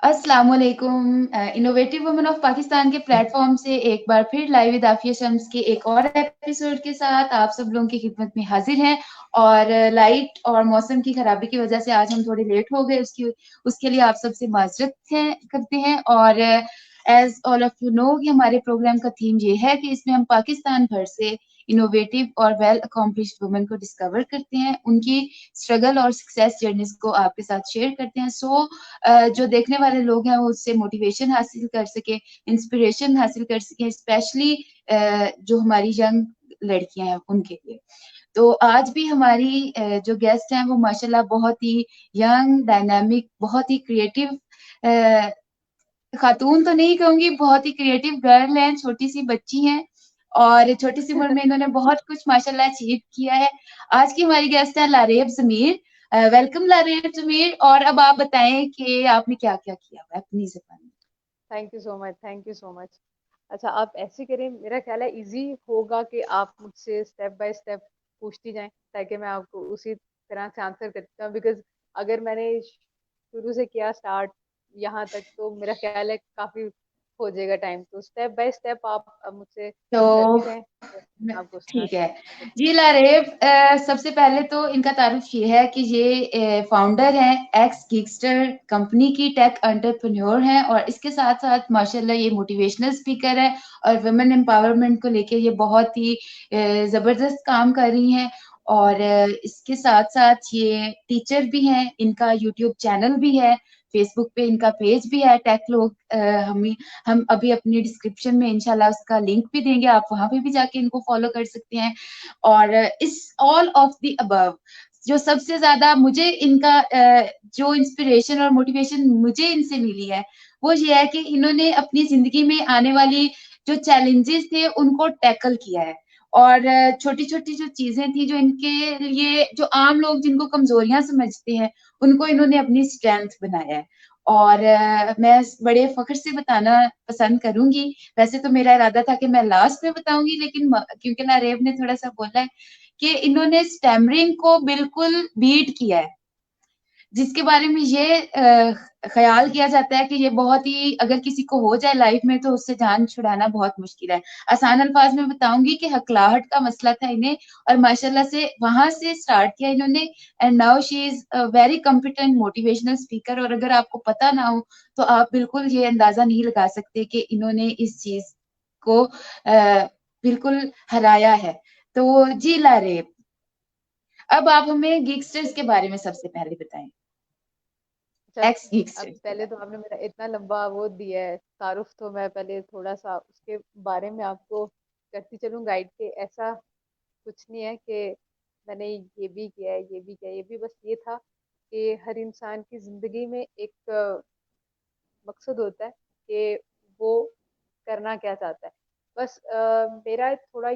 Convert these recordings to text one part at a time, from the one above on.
अस्सलाम वालेकुम। Innovative women of Pakistan के प्लेटफॉर्म से एक बार फिर लाइव विद आफिया शम्स के एक और एपिसोड के साथ आप सब लोगों की खिदमत में हाजिर हैं। और लाइट और मौसम की खराबी की वजह से आज हम थोड़े लेट हो गए, उसके लिए आप सबसे माजरत करते हैं। और as all of you know कि हमारे प्रोग्राम का थीम ये है कि इसमें हम पाकिस्तान भर से इनोवेटिव और वेल अकॉम्प्लिश्ड वुमेन को डिस्कवर करते हैं, उनकी स्ट्रगल और सक्सेस जर्नीज को आपके साथ शेयर करते हैं। जो देखने वाले लोग हैं वो उससे मोटिवेशन हासिल कर सके, इंस्पिरेशन हासिल कर सके, स्पेशली जो हमारी यंग लड़कियां हैं उनके लिए। तो आज भी हमारी जो गेस्ट हैं वो माशाल्लाह बहुत ही यंग, डायनामिक, बहुत ही क्रिएटिव खातून तो नहीं कहूंगी, बहुत ही क्रिएटिव गर्ल हैं, छोटी सी बच्ची हैं और छोटी सी उम्र में इन्होंने बहुत कुछ माशाल्लाह अचीव किया है। आज की हमारी गेस्ट है लारेब जमीर। वेलकम लारेब जमीर। और अब आप बताएं कि आपने क्या क्या किया हुआ है अपनी जबान में। Thank you so much, thank you so much. अच्छा, आप ऐसे करें, मेरा ख्याल है इजी होगा कि आप मुझसे स्टेप बाय स्टेप पूछती जाएं, ताकि मैं आपको उसी तरह से आंसर करती हूँ। बिकॉज अगर मैंने शुरू से किया स्टार्ट यहाँ तक, तो मेरा ख्याल है काफी हो जाएगा टाइम। तो स्टेप बाय स्टेप आप अब मुझसे तो करती रहें, तो मैं आपको स्टार्ट ठीक है करती जी लारेब। सबसे पहले तो इनका तारुफ ये है कि ये फाउंडर हैं एक्स गिगस्टर कंपनी की, टेक एंटरप्रेन्योर हैं और इसके साथ साथ माशाल्लाह ये मोटिवेशनल स्पीकर है और वुमेन एम्पावरमेंट को लेके ये बहुत ही जबरदस्त काम कर रही हैं। और इसके साथ साथ ये टीचर भी हैं, इनका यूट्यूब चैनल भी है, फेसबुक पे इनका पेज भी है टेक लोग। हम अभी अपनी डिस्क्रिप्शन में इंशाल्लाह उसका लिंक भी देंगे, आप वहां पे भी जाके इनको फॉलो कर सकते हैं। और इस ऑल ऑफ द अबव जो सबसे ज्यादा मुझे इनका जो इंस्पिरेशन और मोटिवेशन मुझे इनसे मिली है वो ये है कि इन्होंने अपनी जिंदगी में आने वाली जो चैलेंजेस थे उनको टैकल किया है। और छोटी छोटी जो चीजें थी जो इनके लिए, जो आम लोग जिनको कमजोरियां समझते हैं, उनको इन्होंने अपनी स्ट्रेंथ बनाया है। और मैं बड़े फख्र से बताना पसंद करूंगी। वैसे तो मेरा इरादा था कि मैं लास्ट में बताऊंगी, लेकिन क्योंकि लारेब ने थोड़ा सा बोला है कि इन्होंने स्टैमरिंग को बिल्कुल बीट किया है, जिसके बारे में ये ख्याल किया जाता है कि ये बहुत ही, अगर किसी को हो जाए लाइफ में तो उससे जान छुड़ाना बहुत मुश्किल है। आसान अल्फाज में बताऊंगी कि हकलाहट का मसला था इन्हें, और माशाल्लाह से वहां से स्टार्ट किया इन्होंने। And now she is very competent motivational speaker. और अगर आपको पता ना हो तो आप बिल्कुल ये अंदाजा नहीं लगा सकते कि इन्होंने इस चीज को बिल्कुल हराया है। तो जी लारेब, अब आप हमें गिगस्टर्स के बारे में सबसे पहले बताएं, अच्छा। एक्स अब गिगस्टर्स के पहले बारे तो आपने मेरा इतना लंबा वो दिया है तारुफ, तो मैं पहले थोड़ा सा उसके बारे में आपको करती चलूं गाइड के। ऐसा कुछ नहीं है कि मैंने ये भी किया है, ये भी किया है। ये भी बस ये था कि हर इंसान की जिंदगी में एक मकसद होता है कि वो करना क्या चाहता है। बस मेरा थोड़ा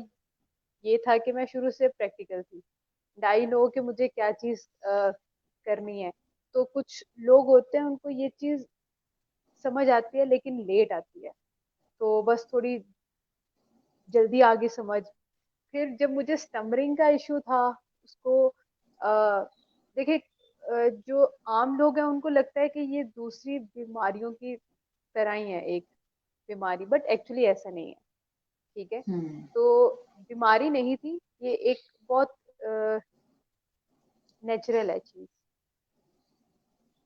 ये था कि मैं शुरू से प्रैक्टिकल थी। आई नो कि मुझे क्या चीज करनी है। तो कुछ लोग होते हैं उनको ये चीज समझ आती है लेकिन लेट आती है, तो बस थोड़ी जल्दी आगे समझ। फिर जब मुझे स्टमरिंग का इशू था, उसको देखिए, जो आम लोग हैं उनको लगता है कि ये दूसरी बीमारियों की तरह ही है, एक बीमारी, बट एक्चुअली ऐसा नहीं है। ठीक है। हम्म। तो बीमारी नहीं थी, ये एक बहुत नेचुरल है चीज।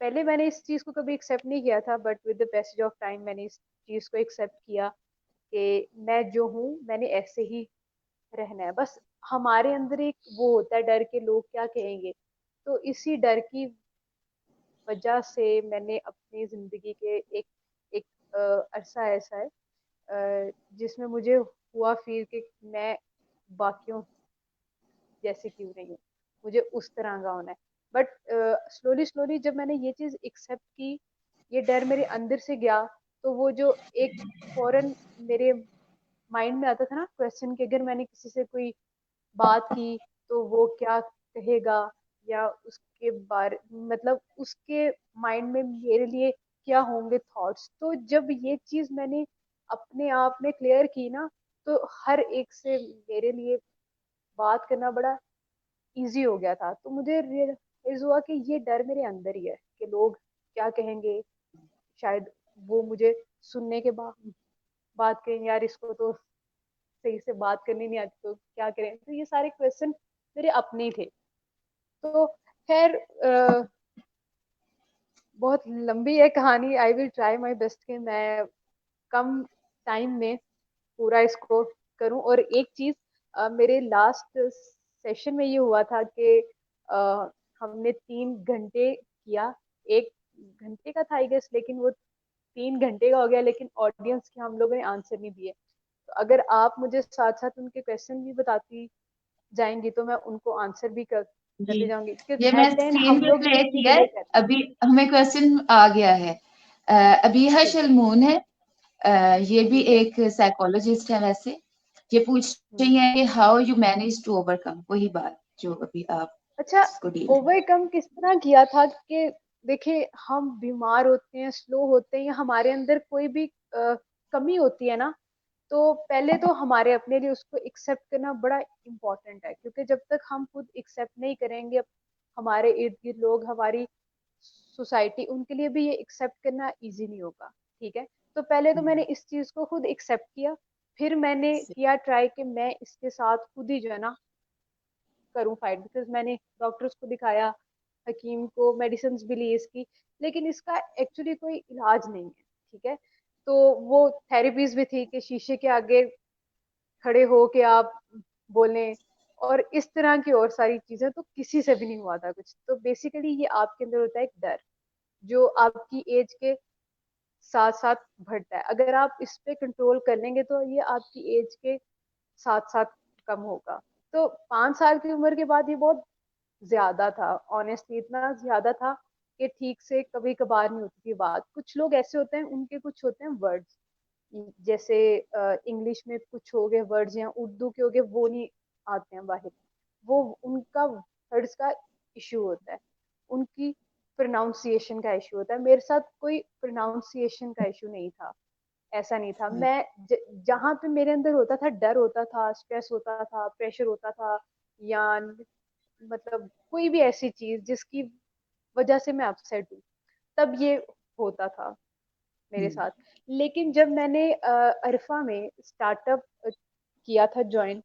पहले मैंने इस चीज को कभी एक्सेप्ट नहीं किया था, but with the passage of time मैंने इस चीज को एक्सेप्ट किया कि मैं जो हूँ मैंने ऐसे ही रहना है। बस हमारे अंदर एक वो होता है डर के लोग क्या कहेंगे। तो इसी डर की वजह से मैंने अपनी जिंदगी के एक अरसा ऐसा है जिसमें मुझे हुआ फील कि मैं बाकियों जैसे क्यों नहीं हूँ, मुझे उस तरह का होना है। बट स्लोली स्लोली जब मैंने ये चीज एक्सेप्ट की, ये डर मेरे अंदर से गया, तो वो जो एक फौरन मेरे माइंड में आता था ना क्वेश्चन, कि अगर मैंने किसी से कोई बात की तो वो क्या कहेगा, या उसके बारे मतलब उसके माइंड में मेरे लिए क्या होंगे थॉट्स। तो जब ये चीज मैंने अपने आप में क्लियर की ना, तो हर एक से मेरे लिए बात करना बड़ा इजी हो गया था। तो मुझे रियलाइज हुआ कि ये डर मेरे अंदर ही है कि लोग क्या कहेंगे, शायद वो मुझे सुनने के बाद बात करें, यार इसको तो सही से बात करनी नहीं आती तो क्या करें। तो ये सारे क्वेश्चन मेरे अपने ही थे। तो खैर बहुत लंबी है कहानी। I will try my best कि मैं कम टाइम में पूरा इसको करूं। और एक चीज मेरे लास्ट सेशन में ये हुआ था कि हमने 3 घंटे किया। 1 घंटे का था आई गेस, लेकिन वो 3 घंटे का हो गया, लेकिन ऑडियंस के हम लोगों ने आंसर नहीं दिए। तो अगर आप मुझे साथ साथ उनके क्वेश्चन भी बताती जाएंगी तो मैं उनको आंसर भी जी, करते जाऊंगी, क्योंकि ये मैं दैट टाइम स्क्रीन हम पे लोग प्ले किया है। डिले कर। अभी हमें क्वेश्चन आ गया है। अबीहा ठीक है। शलमून है। ये भी ठीक है। एक साइकोलॉजिस्ट है वैसे। ये पूछ हम्म। रही है कि how you manage to overcome, वही बात जो अभी आप अच्छा, इसको डील। ओवरकम किस तरह किया था कि देखिए हम बीमार होते हैं, स्लो होते हैं, या हमारे अंदर कोई भी कमी होती है ना, तो पहले तो हमारे अपने लिए उसको एक्सेप्ट करना बड़ा इम्पोर्टेंट है। क्योंकि जब तक हम खुद एक्सेप्ट नहीं करेंगे, हमारे इर्द गिर्द लोग, हमारी सोसाइटी, उनके लिए भी ये एक्सेप्ट करना इजी नहीं होगा। ठीक है। तो पहले तो मैंने इस चीज को खुद एक्सेप्ट किया। फिर मैंने किया ट्राई कि मैं इसके साथ खुद ही जो है ना करूं फाइट। बिकॉज मैंने डॉक्टर्स को दिखाया, हकीम को मेडिसिन भी ली इसकी, लेकिन इसका एक्चुअली कोई इलाज नहीं है। ठीक है। तो वो थेरेपीज भी थी कि शीशे के आगे खड़े हो के आप बोलें, और इस तरह की और सारी चीजें। तो किसी से भी नहीं हुआ था कुछ। तो बेसिकली ये आपके अंदर होता है एक डर, जो आपकी एज के साथ साथ बढ़ता है। अगर आप इस पे कंट्रोल कर लेंगे तो ये आपकी एज के साथ साथ कम होगा। तो 5 साल की उम्र के बाद ये बहुत ज्यादा था, ऑनेस्टली इतना ज्यादा था कि ठीक से कभी कभार नहीं होती थी बात। कुछ लोग ऐसे होते हैं, उनके कुछ होते हैं वर्ड्स, जैसे इंग्लिश में कुछ हो गए वर्ड्स या उर्दू के हो गए, वो नहीं आते हैं बाहर। वो उनका वर्ड्स का इशू होता है, उनकी प्रोनाउंसिएशन का इशू होता है। मेरे साथ कोई प्रोनाउंसिएशन का इशू नहीं था, ऐसा नहीं था। मैं जहां पे मेरे अंदर होता था, डर होता था, स्ट्रेस होता था, प्रेशर होता था, या मतलब कोई भी ऐसी चीज जिसकी वजह से मैं अपसेट हूँ, तब ये होता था मेरे साथ। लेकिन जब मैंने अरफा में स्टार्टअप किया था ज्वाइन,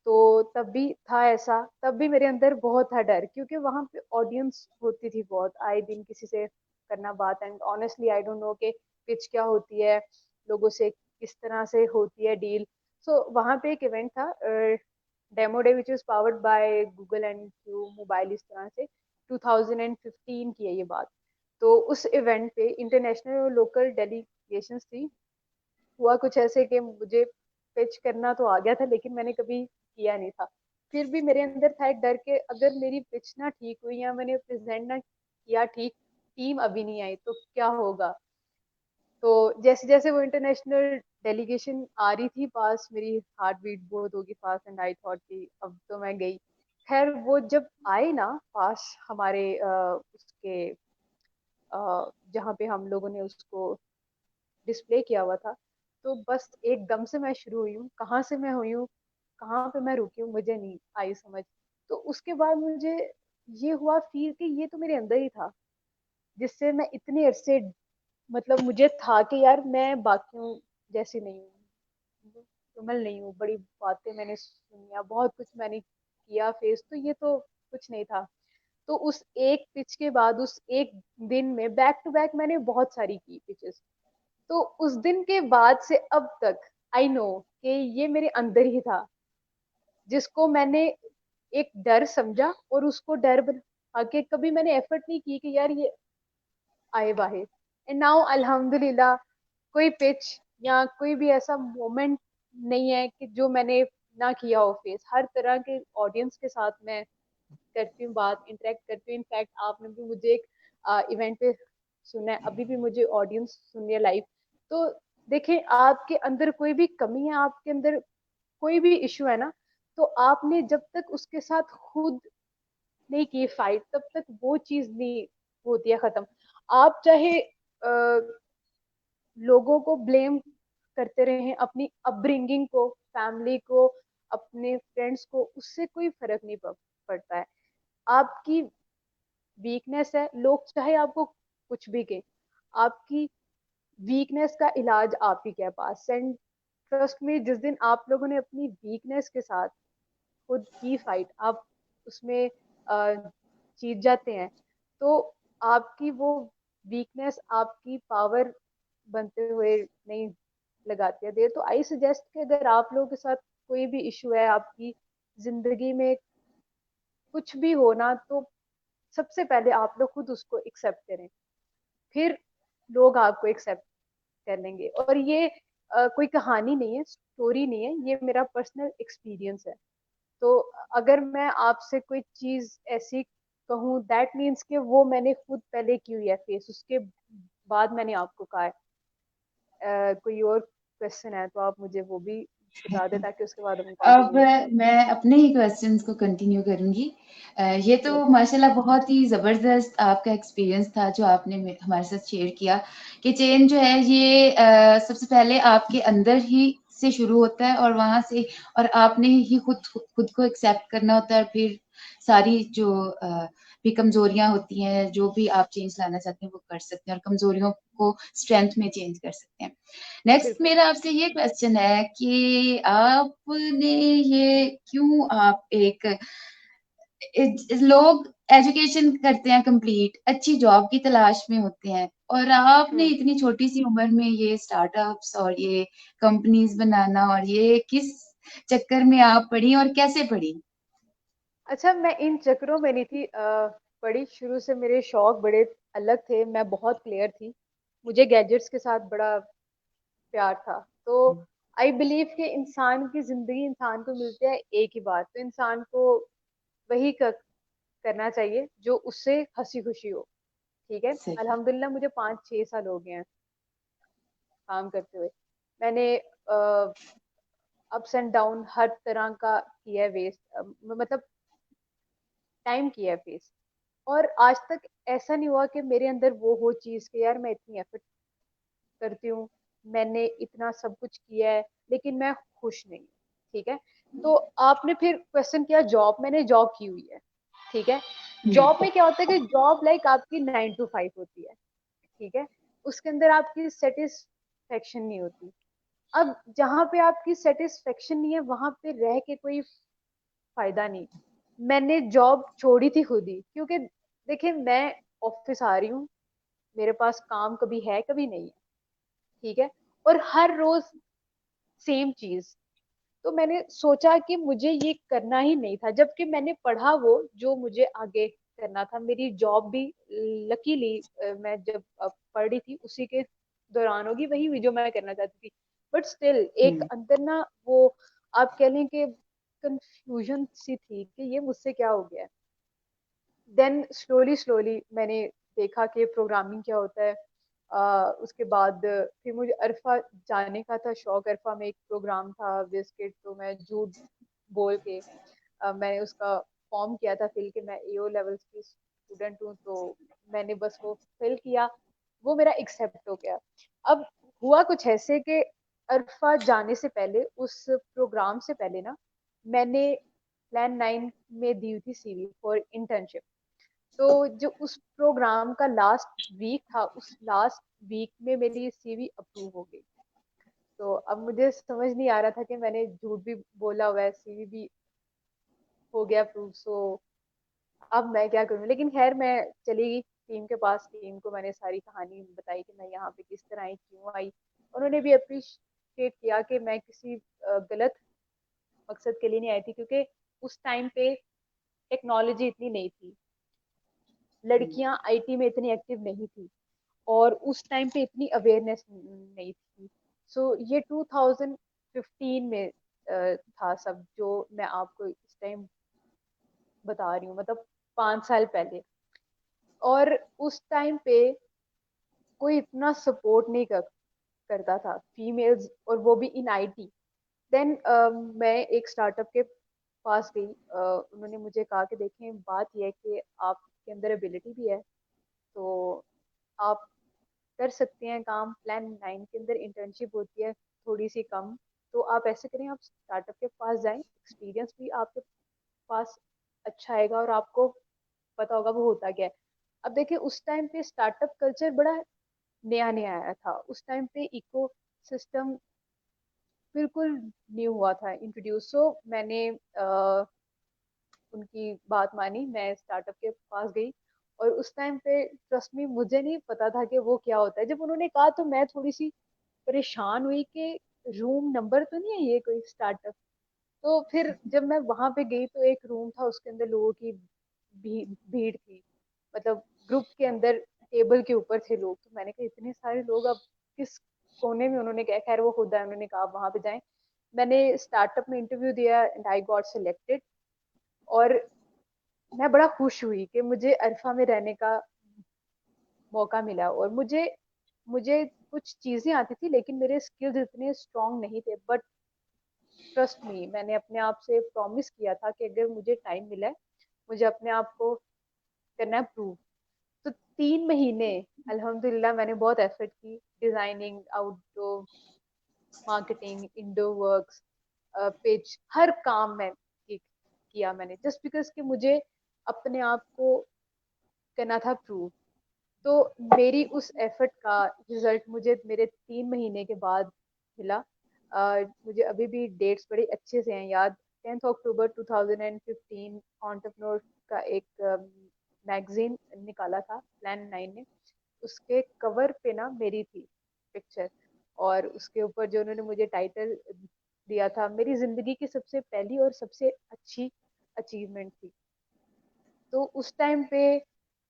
तो तब भी था ऐसा। तब भी मेरे अंदर बहुत था डर, क्योंकि वहां पे ऑडियंस होती थी बहुत, आए दिन किसी से करना बात। And honestly I don't know कि पिच क्या होती है, लोगों से किस तरह से होती है डील। सो वहां पे एक इवेंट था, demo day, which is powered by Google and Q mobile, इस तरह से। 2015 की है ये बात। तो उस इवेंट पे इंटरनेशनल और लोकल डेलीगेशंस थी। हुआ कुछ ऐसे कि मुझे पिच करना तो आ गया था, लेकिन मैंने कभी किया नहीं था। फिर भी मेरे अंदर था एक डर कि अगर मेरी पिच ना ठीक हुई या मैंने प्रेजेंट ना किया ठीक, टीम अभी नहीं आई तो क्या होगा। तो जैसे जैसे वो इंटरनेशनल डेलीगेशन आ रही थी पास, मेरी हार्ट बीट बहुत होगी फास्ट, एंड आई थॉट कि अब तो मैं गई। खैर वो जब आए ना पास हमारे उसके जहाँ पे हम लोगों ने उसको डिस्प्ले किया हुआ था, तो बस एकदम से मैं शुरू हुई हूँ। कहाँ से मैं हुई हूँ, कहाँ पे मैं रुकी हूँ, मुझे नहीं आई समझ। तो उसके बाद मुझे ये हुआ फील कि ये तो मेरे अंदर ही था, जिससे मैं इतने अरसे, मतलब मुझे था कि यार मैं बाकियों जैसी नहीं हूँ, कमल नहीं हूँ। बड़ी बातें मैंने सुनिया, बहुत कुछ मैंने किया फेस, तो ये तो कुछ नहीं था। तो उस एक पिच के बाद, उस एक दिन में बैक टू बैक मैंने बहुत सारी की पिचेस। तो उस दिन के बाद से अब तक आई नो कि ये मेरे अंदर ही था, जिसको मैंने एक डर समझा और उसको डर बना के कभी मैंने एफर्ट नहीं की कि यार ये आए बाहर। एंड नाउ अल्हम्दुलिल्लाह, कोई पिच या कोई भी ऐसा मोमेंट नहीं है कि जो मैंने ना किया हो फेस। हर तरह के ऑडियंस के साथ मैं करती हूँ बात, इंटरेक्ट करती हूँ। इनफैक्ट आपने भी मुझे एक इवेंट पे सुना है, अभी भी मुझे ऑडियंस सुन है लाइव। तो देखिए, आपके अंदर कोई भी कमी है, आपके अंदर कोई भी इशू है ना, तो आपने जब तक उसके साथ खुद नहीं की फाइट, तब तक वो चीज नहीं होती है खत्म। आप चाहे लोगों को ब्लेम करते रहे, अपनी अपब्रिंगिंग को, फैमिली को, अपने फ्रेंड्स को, उससे कोई फर्क नहीं पड़ता है। आपकी वीकनेस है, लोग चाहे आपको कुछ भी कहें, आपकी वीकनेस का इलाज आप ही के पास। एंड ट्रस्ट में, जिस दिन आप लोगों ने अपनी वीकनेस के साथ खुद की फाइट आप उसमें जीत जाते हैं, तो आपकी वो वीकनेस आपकी पावर बनते हुए नहीं लगाती है देर। तो आई सजेस्ट कि अगर आप लोगों के साथ कोई भी इशू है आपकी जिंदगी में, कुछ भी हो ना, तो सबसे पहले आप लोग खुद उसको एक्सेप्ट करें, फिर लोग आपको एक्सेप्ट कर लेंगे। और ये कोई कहानी नहीं है, स्टोरी नहीं है, ये मेरा पर्सनल एक्सपीरियंस है। तो अगर मैं आपसे कोई चीज ऐसी कहूँ, दैट मीन्स कि वो मैंने खुद पहले की हुई है फेस, उसके बाद मैंने आपको कहा है। कोई और क्वेश्चन है तो आप मुझे वो भी बता दे, ताकि उसके बाद हम अब कंटिन्यू करें। मैं अपने ही क्वेश्चंस को कंटिन्यू करूंगी। ये तो यस। माशाल्लाह बहुत ही जबरदस्त आपका एक्सपीरियंस था जो आपने हमारे साथ शेयर किया कि चेंज जो है ये सबसे पहले आपके अंदर ही से शुरू होता है और वहां से, और आपने ही खुद खुद को एक्सेप्ट करना होता है। फिर सारी जो भी कमजोरियां होती हैं, जो भी आप चेंज लाना चाहते हैं वो कर सकते हैं, और कमजोरियों को स्ट्रेंथ में चेंज कर सकते हैं। नेक्स्ट बिल्कुल। मेरा आपसे ये क्वेश्चन है कि आपने ये क्यों, आप एक लोग एजुकेशन करते हैं कंप्लीट, अच्छी जॉब की तलाश में होते हैं, और आपने हम्म। इतनी छोटी सी उम्र में ये स्टार्टअप्स और ये कंपनीज बनाना, और ये किस चक्कर में आप पढ़ी और कैसे पढ़ी? अच्छा, मैं इन चक्रों में नहीं थी पढ़ी। शुरू से मेरे शौक बड़े अलग थे, मैं बहुत क्लियर थी। मुझे गैजेट्स के साथ बड़ा प्यार था। तो आई बिलीव कि इंसान की जिंदगी, इंसान को मिलती है एक ही बात, तो इंसान को वही करना चाहिए जो उससे हंसी खुशी हो। ठीक है, सही। अल्हम्दुलिल्लाह मुझे 5-6 साल हो गए हैं काम करते हुए। मैंने अप्स एंड डाउन हर तरह का किया है, वेस्ट मतलब टाइम किया है फेस। और आज तक ऐसा नहीं हुआ कि मेरे अंदर वो हो चीज कि यार मैं इतनी एफर्ट करती हूँ, मैंने इतना सब कुछ किया है, लेकिन मैं खुश नहीं हूँ। ठीक है। तो आपने फिर क्वेश्चन किया जॉब, मैंने जॉब की हुई है। ठीक है। जॉब हम्म। में क्या होता है कि जॉब लाइक आपकी 9 to 5 होती है। ठीक है। उसके अंदर आपकी सेटिस्फेक्शन नहीं होती। अब जहां पे आपकी सेटिस्फेक्शन नहीं है, वहां पे रह के कोई फायदा नहीं। मैंने जॉब छोड़ी थी खुद ही, क्योंकि देखिए मैं ऑफिस आ रही हूँ, मेरे पास काम कभी है कभी नहीं है। ठीक है। और हर रोज सेम चीज। तो मैंने सोचा कि मुझे ये करना ही नहीं था, जबकि मैंने पढ़ा वो जो मुझे आगे करना था। मेरी जॉब भी लकीली मैं जब पढ़ रही थी उसी के दौरान होगी, वही हुई जो मैं करना चाहती थी। बट स्टिल एक हम्म। अंदर ना वो, आप कह लें कि कंफ्यूजन सी थी कि ये मुझसे क्या हो गया है। देन स्लोली स्लोली मैंने देखा कि प्रोग्रामिंग क्या होता है। उसके बाद फिर मुझे अरफा जाने का था शौक। अरफा में एक प्रोग्राम था बिस्किट, तो मैं झूठ बोल के मैंने उसका फॉर्म किया था फिल, के मैं एओ लेवल्स की स्टूडेंट हूँ। तो मैंने बस वो फिल किया, वो मेरा एक्सेप्ट हो गया। अब हुआ कुछ ऐसे कि अरफा जाने से पहले, उस प्रोग्राम से पहले ना, मैंने प्लान 9 में दी हुई थी सीवी फॉर इंटर्नशिप। तो जो उस प्रोग्राम का लास्ट वीक था, उस लास्ट वीक में मेरी सीवी अप्रूव हो गई। तो अब मुझे समझ नहीं आ रहा था कि मैंने झूठ भी बोला हुआ है, सीवी भी हो गया अप्रूव। सो अब मैं क्या करूं, लेकिन खैर मैं चली गई टीम के पास। टीम को मैंने सारी कहानी बताई कि मैं यहाँ पे किस तरह आई, क्यों आई। उन्होंने भी अप्रिशिएट किया कि मैं किसी गलत मकसद के लिए नहीं आई थी, क्योंकि उस टाइम पे टेक्नोलॉजी इतनी नहीं थी, लड़कियां आईटी में इतनी एक्टिव नहीं थी, और उस टाइम पे इतनी अवेयरनेस नहीं थी। सो ये 2015 में था सब, जो मैं आपको इस टाइम बता रही हूँ, मतलब 5 साल पहले। और उस टाइम पे कोई इतना सपोर्ट नहीं करता था फीमेल्स, और वो भी इन आईटी। देन मैं एक स्टार्टअप के पास गई। उन्होंने मुझे कहा कि देखें, बात यह है कि आपके अंदर एबिलिटी भी है, तो आप कर सकते हैं काम। प्लान 9 के अंदर इंटर्नशिप होती है थोड़ी सी कम। तो आप ऐसे करें, आप स्टार्टअप के पास जाएं, एक्सपीरियंस भी आपके पास अच्छा आएगा, और आपको पता होगा वो होता क्या है। अब देखिए उस टाइम पे स्टार्टअप कल्चर बड़ा नया नया आया था उस टाइम पे, इको सिस्टम बिल्कुल न्यू हुआ था इंट्रोड्यूस। सो मैंने उनकी बात मानी, मैं स्टार्टअप के पास गई। और उस टाइम पे ट्रस्ट मी, मुझे नहीं पता था कि वो क्या होता है। जब उन्होंने कहा तो मैं थोड़ी सी परेशान हुई कि रूम नंबर तो नहीं है ये कोई स्टार्टअप। तो फिर जब मैं वहां पे गई तो एक रूम था, उसके अंदर लोगों की भीड़ थी, मतलब ग्रुप के अंदर टेबल के ऊपर थे लोग। तो मैंने कहा इतने सारे लोग, अब किस कोने में उन्होंने कहा, खैर वो खुद है, उन्होंने कहा आप वहां पे जाएं। मैंने स्टार्टअप में इंटरव्यू दिया एंड आई गॉट सिलेक्टेड। और मैं बड़ा खुश हुई कि मुझे अल्फा में रहने का मौका मिला। और मुझे मुझे कुछ चीजें आती थी लेकिन मेरे स्किल्स इतने स्ट्रांग नहीं थे। बट ट्रस्ट मी, मैंने अपने आप से प्रॉमिस किया था कि अगर मुझे टाइम मिला है, मुझे अपने आप को करना है प्रूव। तो 3 महीने अल्हम्दुलिल्लाह मैंने बहुत एफर्ट की, designing, outdoor marketing, indoor works, pitch, हर काम में किया मैंने, जस्ट बिकॉज कि मुझे अपने आप को करना था प्रूव। तो मेरी उस एफर्ट का रिजल्ट मुझे मेरे 3 महीने के बाद मिला। मुझे अभी भी डेट्स बड़ी अच्छे से हैं याद। 10 अक्टूबर 2015 एंटरप्रेन्योर का एक मैगजीन निकाला था, प्लान 9 ने। उसके कवर पे ना मेरी थी पिक्चर, और उसके ऊपर जो उन्होंने मुझे टाइटल दिया था, मेरी जिंदगी की सबसे पहली और सबसे अच्छी अचीवमेंट थी। तो उस टाइम पे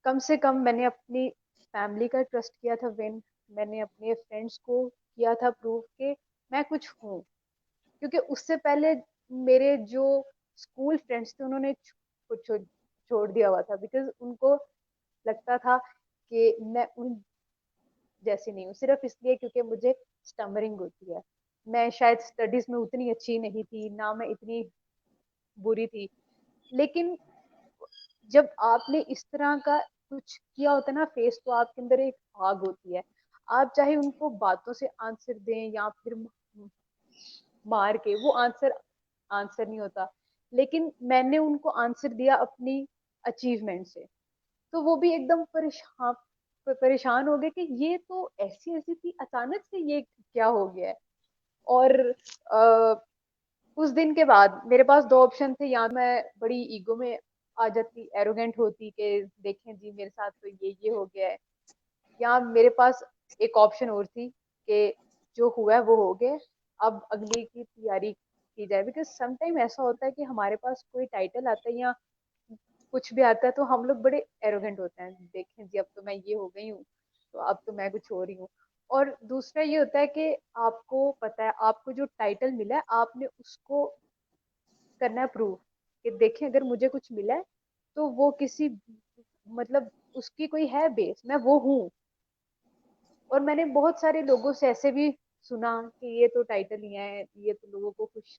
कम से कम मैंने अपनी फैमिली का ट्रस्ट किया था विन, मैंने अपने फ्रेंड्स को किया था प्रूव कि मैं कुछ हूँ। क्योंकि उससे पहले मेरे जो स्कूल फ्रेंड्स थे उन्होंने कुछ छोड़ दिया हुआ था, बिकॉज उनको लगता था कि मैं उन जैसी नहीं हूँ, सिर्फ इसलिए क्योंकि मुझे स्टमरिंग होती है। मैं शायद स्टडीज में उतनी अच्छी नहीं थी, ना मैं इतनी बुरी थी। लेकिन जब आपने इस तरह का कुछ किया होता है ना फेस, तो आपके अंदर एक आग होती है। आप चाहे उनको बातों से आंसर दें या फिर मार के, वो आंसर आंसर नहीं होता। लेकिन मैंने उनको आंसर दिया अपनी अचीवमेंट से। तो वो भी एकदम परेशान हो गए कि ये तो ऐसी ऐसी थी, अचानक से ये क्या हो गया है। और उस दिन के बाद मेरे पास दो ऑप्शन थे, या मैं बड़ी ईगो में आ जाती, एरोगेंट होती कि देखें जी मेरे साथ तो ये हो गया है, या मेरे पास एक ऑप्शन और थी कि जो हुआ है वो हो गया, अब अगली की तैयारी की जाए। बिकॉज समटाइम ऐसा होता है कि हमारे पास कोई टाइटल आता है या कुछ भी आता है तो हम लोग बड़े एरोगेंट होते हैं, देखें जी अब तो मैं ये हो गई हूँ, तो अब तो मैं कुछ हो रही हूँ। और दूसरा ये होता है कि आपको पता है आपको जो टाइटल मिला है आपने उसको करना है प्रूव, कि देखें अगर मुझे कुछ मिला है तो वो किसी, मतलब उसकी कोई है बेस, मैं वो हूँ। और मैंने बहुत सारे लोगों से ऐसे भी सुना कि ये तो टाइटल ही है, ये तो लोगों को खुश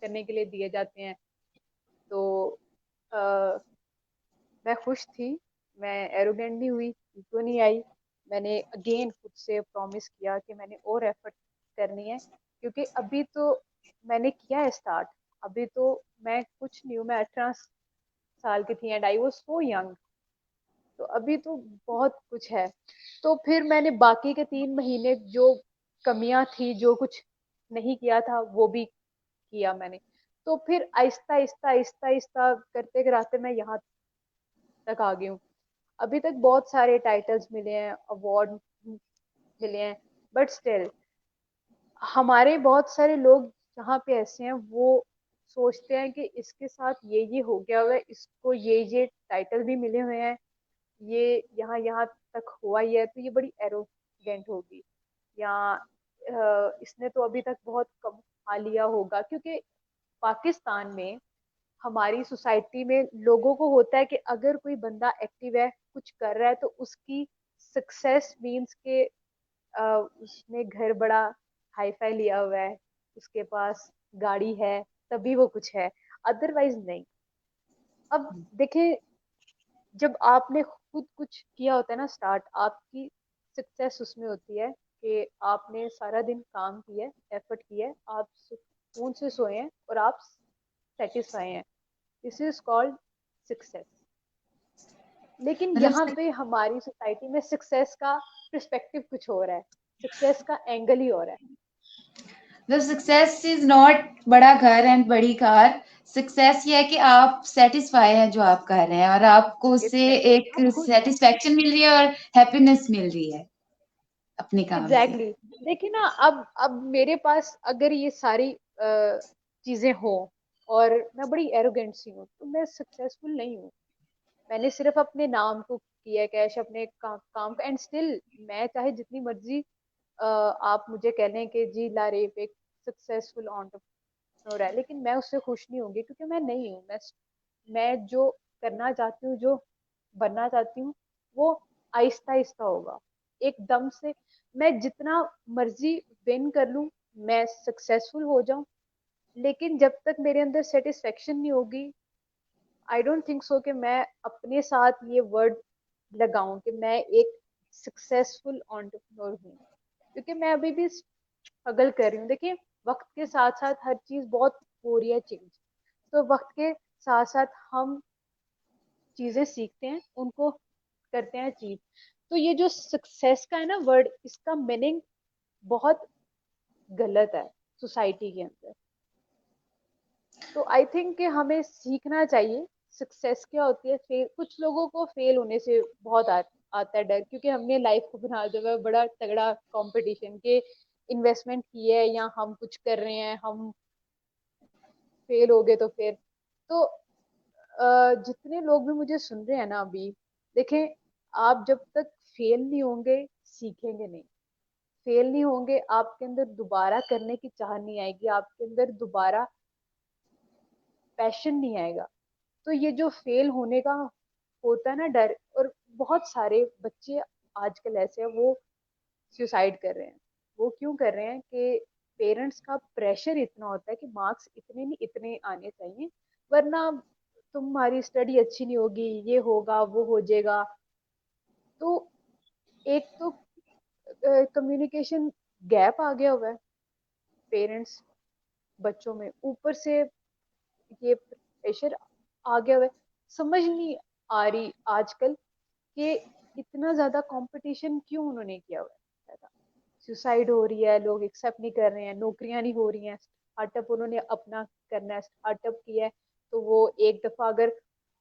करने के लिए दिए जाते हैं। तो आ, मैं खुश थी, मैं एरोगेंट नहीं हुई, ईगो नहीं आई। मैंने अगेन खुद से प्रॉमिस किया कि मैंने और एफर्ट करनी है, क्योंकि अभी तो मैंने किया है स्टार्ट। अभी तो मैं कुछ नहीं हूँ, मैं 18 साल की थी and I was so young. तो अभी तो बहुत कुछ है। तो फिर मैंने बाकी के 3 महीने जो कमियां थी, जो कुछ नहीं किया था, वो भी किया मैंने। तो फिर आहिस्ता आहिस्ता आहिस्ता आहिस्ता करते कराते मैं यहाँ तक आ गई हूँ। अभी तक बहुत सारे टाइटल्स मिले हैं, अवार्ड मिले हैं, बट स्टिल हमारे बहुत सारे लोग जहाँ पे ऐसे हैं, वो सोचते हैं कि इसके साथ ये हो गया हुआ है, इसको ये टाइटल भी मिले हुए हैं, ये यहाँ यहाँ तक हुआ ही है, तो ये बड़ी एरोगेंट होगी, या इसने तो अभी तक बहुत कम खा लिया होगा। क्योंकि पाकिस्तान में, हमारी सोसाइटी में लोगों को होता है कि अगर कोई बंदा एक्टिव है, कुछ कर रहा है, तो उसकी सक्सेस मीन्स के उसने घर बड़ा हाई फाई लिया हुआ है, उसके पास गाड़ी है, तभी वो कुछ है, अदरवाइज नहीं। अब देखें, जब आपने खुद कुछ किया होता है ना स्टार्ट, आपकी सक्सेस उसमें होती है कि आपने सारा दिन काम किया है, एफर्ट किया है, आप सुकून से सोए हैं और आप सेटिस्फाई हैं। This is called success. लेकिन यहाँ मतलब पे हमारी सोसाइटी में सक्सेस का पर्सपेक्टिव कुछ हो रहा है, सक्सेस का एंगल ही हो रहा है। सक्सेस इज नॉट बड़ा घर एंड बड़ी कार। सक्सेस ये है कि आप सेटिस्फाई हैं जो आप कर रहे हैं और आपको उससे एग्जैक्टली, एक आप खुश हैं। सेटिस्फेक्शन मिल रही है और हैप्पीनेस मिल रही है अपने काम से। Exactly exactly. देखिए ना, अब मेरे पास अगर ये सारी चीजें हो और मैं बड़ी एरोगेंट सी हूँ, तो मैं सक्सेसफुल नहीं हूँ। मैंने सिर्फ अपने नाम को किया कैश, अपने काम का, एंड स्टिल मैं चाहे जितनी मर्जी आप मुझे कह लें कि जी लारेफ एक सक्सेसफुल एंटरप्रेन्योर है, लेकिन मैं उससे खुश नहीं होंगी, क्योंकि मैं नहीं हूँ। मैं जो करना चाहती हूँ, जो बनना चाहती हूँ, वो आहिस्ता आहिस्ता होगा, एकदम से। मैं जितना मर्जी विन कर लूं, मैं सक्सेसफुल हो जाऊं, लेकिन जब तक मेरे अंदर सेटिस्फेक्शन नहीं होगी, आई डोंट थिंक सो कि मैं अपने साथ ये वर्ड लगाऊं कि मैं एक सक्सेसफुल एंटरप्रेन्योर हूँ, क्योंकि मैं अभी भी स्ट्रगल कर रही हूँ। देखिए, वक्त के साथ साथ हर चीज बहुत हो रही है चेंज, तो वक्त के साथ साथ हम चीजें सीखते हैं, उनको करते हैं अचीव। तो ये जो सक्सेस का है ना वर्ड, इसका मीनिंग बहुत गलत है सोसाइटी के अंदर। तो आई थिंक कि हमें सीखना चाहिए सक्सेस क्या होती है। फेल, कुछ लोगों को फेल होने से बहुत आता है डर, क्योंकि हमने लाइफ को बना दिया है बड़ा तगड़ा कंपटीशन के, इन्वेस्टमेंट की है या हम कुछ कर रहे हैं, हम फेल हो गए तो फिर तो जितने लोग भी मुझे सुन रहे हैं ना अभी, देखें, आप जब तक फेल नहीं होंगे सीखेंगे नहीं। फेल नहीं होंगे, आपके अंदर दोबारा करने की चाह नहीं आएगी, आपके अंदर दोबारा पैशन नहीं आएगा। तो ये जो फेल होने का होता है ना डर, और बहुत सारे बच्चे आजकल ऐसे हैं, वो सुसाइड कर रहे हैं। वो क्यों कर रहे हैं कि पेरेंट्स का प्रेशर इतना होता है कि मार्क्स इतने नहीं इतने आने चाहिए, वरना तुम्हारी स्टडी अच्छी नहीं होगी, ये होगा वो हो जाएगा। तो एक तो कम्युनिकेशन गैप आ गया हुआ है पेरेंट्स बच्चों में, ऊपर से ये प्रेशर आ गया हुआ है। समझ नहीं आ रही आजकल कि इतना ज्यादा कंपटीशन क्यों उन्होंने किया हुआ है। सुसाइड हो रही है, लोग एक्सेप्ट नहीं कर रहे हैं, नौकरियां नहीं हो रही हैं, स्टार्टअप उन्होंने अपना करना है, स्टार्टअप किया है तो वो एक दफा अगर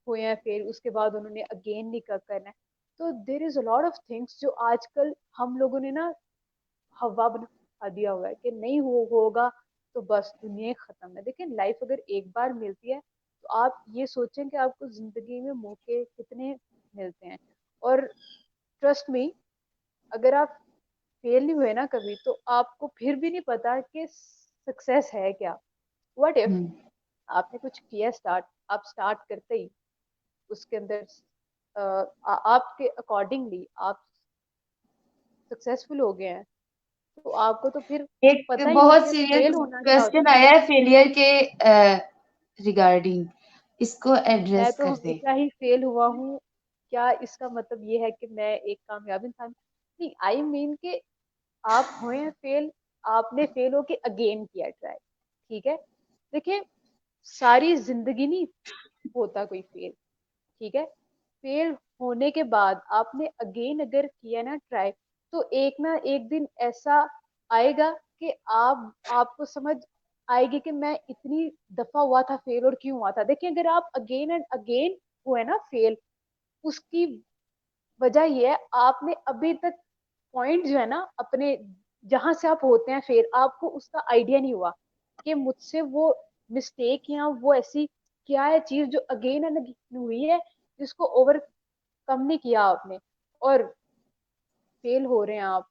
हुए हैं फिर उसके बाद उन्होंने अगेन नहीं करना है। तो there is a lot of things जो आजकल हम लोगों ने ना हवा बना दिया हुआ है कि नहीं होगा तो बस दुनिया ही खत्म है। देखिए, लाइफ अगर एक बार मिलती है, तो आप ये सोचें कि आपको जिंदगी में मौके कितने मिलते हैं। और ट्रस्ट मी, अगर आप फेल नहीं हुए ना कभी, तो आपको फिर भी नहीं पता कि सक्सेस है क्या। व्हाट इफ हम्म। आपने कुछ किया स्टार्ट, आप स्टार्ट करते ही उसके अंदर आपके अकॉर्डिंगली आप सक्सेसफुल हो गए हैं, तो आपको तो फिर एक पता ही नहीं बहुत कि फेल सीरियस होना क्या क्वेश्चन होता है। आया है फेलियर के रिगार्डिंग, इसको मैं एड्रेस तो कर दे। हमेशा ही फेल हुआ हूँ, क्या इसका मतलब ये है कि मैं एक कामयाब इंसान नहीं? आई मीन कि आप हुए हैं फेल, आपने फेल होके अगेन किया ट्राई, ठीक है। देखिए, सारी जिंदगी नहीं होता कोई फेल, ठीक है। फेल होने के बाद आपने अगेन अगर किया ना ट्राई, तो एक ना एक दिन ऐसा आएगा कि आपको समझ आएगी कि मैं इतनी दफा हुआ था फेल और क्यों हुआ था। देखिए, अगर आप अगेन एंड अगेन हुए ना फेल, उसकी वजह ये है आपने अभी तक पॉइंट जो है ना अपने, जहां से आप होते हैं फेल, आपको उसका आइडिया नहीं हुआ कि मुझसे वो मिस्टेक या वो ऐसी क्या है चीज जो अगेन एंड अगेन हुई है, जिसको ओवरकम नहीं किया आपने, और फेल हो रहे हैं आप।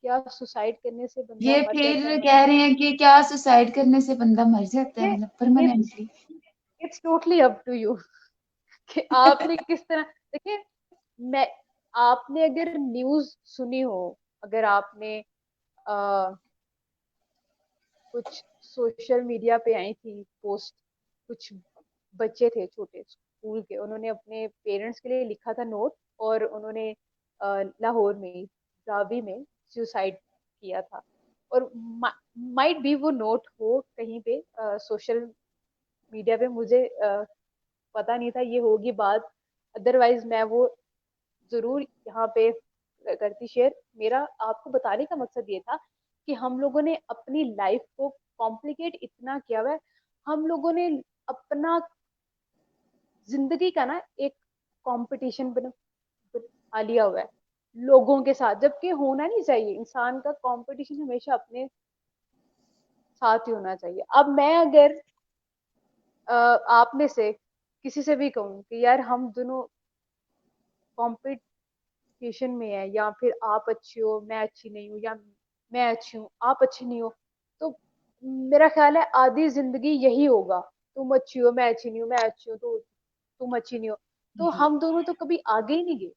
क्या सुसाइड करने से बंदा ये मर जाता फिर है? कह रहे हैं कि क्या सुसाइड करने से बंदा मर जाता है, देखिए, मतलब it's permanently? It's totally up to you कि आपने किस तरह। देखिए, मैं आपने अगर न्यूज सुनी हो, अगर आपने आ, कुछ सोशल मीडिया पे आई थी पोस्ट, कुछ बच्चे थे छोटे स्कूल के, उन्होंने अपने पेरेंट्स के लिए लिखा था नोट, और उन्होंने लाहौर में रावी में सुसाइड किया था। और माइट भी वो नोट हो कहीं पे सोशल मीडिया पे, मुझे पता नहीं था ये होगी बात, अदरवाइज मैं वो जरूर यहाँ पे करती शेयर। मेरा आपको बताने का मकसद ये था कि हम लोगों ने अपनी लाइफ को कॉम्प्लिकेट इतना किया हुआ है, हम लोगों ने अपना जिंदगी का ना एक कंपटीशन बना लिया हुआ है लोगों के साथ, जबकि होना नहीं चाहिए। इंसान का कंपटीशन हमेशा अपने साथ ही होना चाहिए। अब मैं अगर आप में से किसी से भी कहूँ कि यार हम दोनों कंपटीशन में है, या फिर आप अच्छी हो मैं अच्छी नहीं हूँ, या मैं अच्छी हूँ आप अच्छी नहीं हो, तो मेरा ख्याल है आधी जिंदगी यही होगा। तुम अच्छी हो मैं अच्छी नहीं हूँ, मैं अच्छी हूँ तो तुम अच्छी नहीं हो, तो जी। हम दोनों तो कभी आगे ही नहीं गए।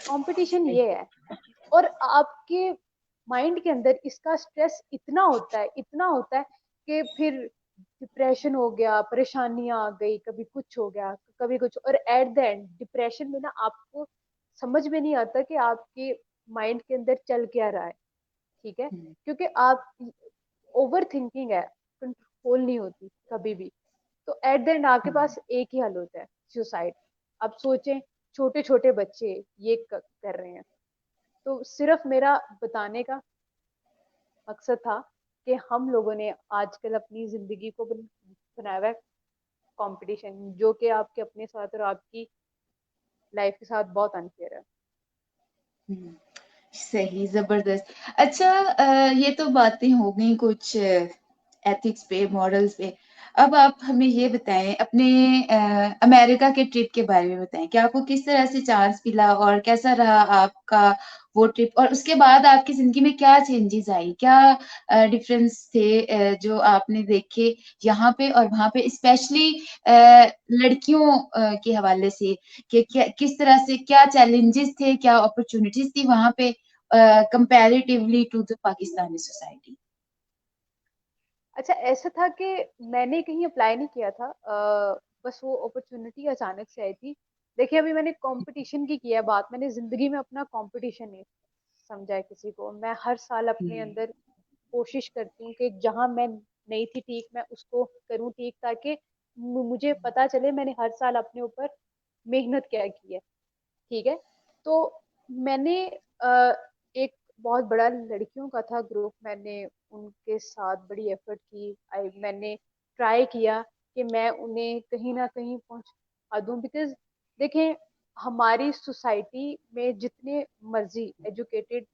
कंपटीशन सही। ये है। और आपके माइंड के अंदर इसका स्ट्रेस इतना होता है, इतना होता है कि फिर डिप्रेशन हो गया, परेशानियां आ गई, कभी कुछ हो गया कभी कुछ, और एट द एंड डिप्रेशन में ना आपको समझ में नहीं आता कि आपके माइंड के अंदर चल क्या रहा है। ठीक है, हम्म। क्योंकि आप ओवर थिंकिंग है, कंट्रोल नहीं होती कभी भी। तो एट द एंड आपके हम्म। पास एक ही हल होता है, सुसाइड। अब सोचें, छोटे छोटे बच्चे ये कर रहे हैं। तो सिर्फ मेरा बताने का मकसद था कि हम लोगों ने आजकल अपनी जिंदगी को बनाया हुआ है कंपटीशन, जो कि आपके अपने साथ और आपकी लाइफ के साथ बहुत अनफेयर है। हम्म। सही, जबरदस्त। अच्छा, ये तो बातें हो गई कुछ एथिक्स पे, मॉरल्स पे। अब आप हमें ये बताएं अपने अमेरिका के ट्रिप के बारे में बताएं कि आपको किस तरह से चांस मिला और कैसा रहा आपका वो ट्रिप, और उसके बाद आपकी जिंदगी में क्या चेंजेस आई, क्या डिफरेंस थे जो आपने देखे यहाँ पे और वहाँ पे, स्पेशली लड़कियों के हवाले से, कि क्या, किस तरह से, क्या चैलेंजेस थे, क्या अपॉर्चुनिटीज थी वहां पे comparatively to the Pakistani society. अच्छा, ऐसा था कि मैंने कहीं अप्लाई नहीं किया था, बस वो अपॉर्चुनिटी अचानक से आई थी। देखिए, अभी मैंने कंपटीशन की किया है बात, मैंने जिंदगी में अपना कंपटीशन नहीं समझा है किसी को। मैं हर साल अपने अंदर कोशिश करती हूँ कि जहां मैं नहीं थी ठीक, मैं उसको करूँ ठीक, ताकि मुझे पता चले मैंने हर साल अपने ऊपर मेहनत क्या की है। ठीक है, तो मैंने एक बहुत बड़ा लड़कियों का था ग्रुप, मैंने उनके साथ बड़ी एफर्ट की। मैंने ट्राई किया कि मैं उन्हें कहीं ना कहीं पहुंचा दूं, बिकॉज देखें, हमारी सोसाइटी में जितने मर्जी एजुकेटेड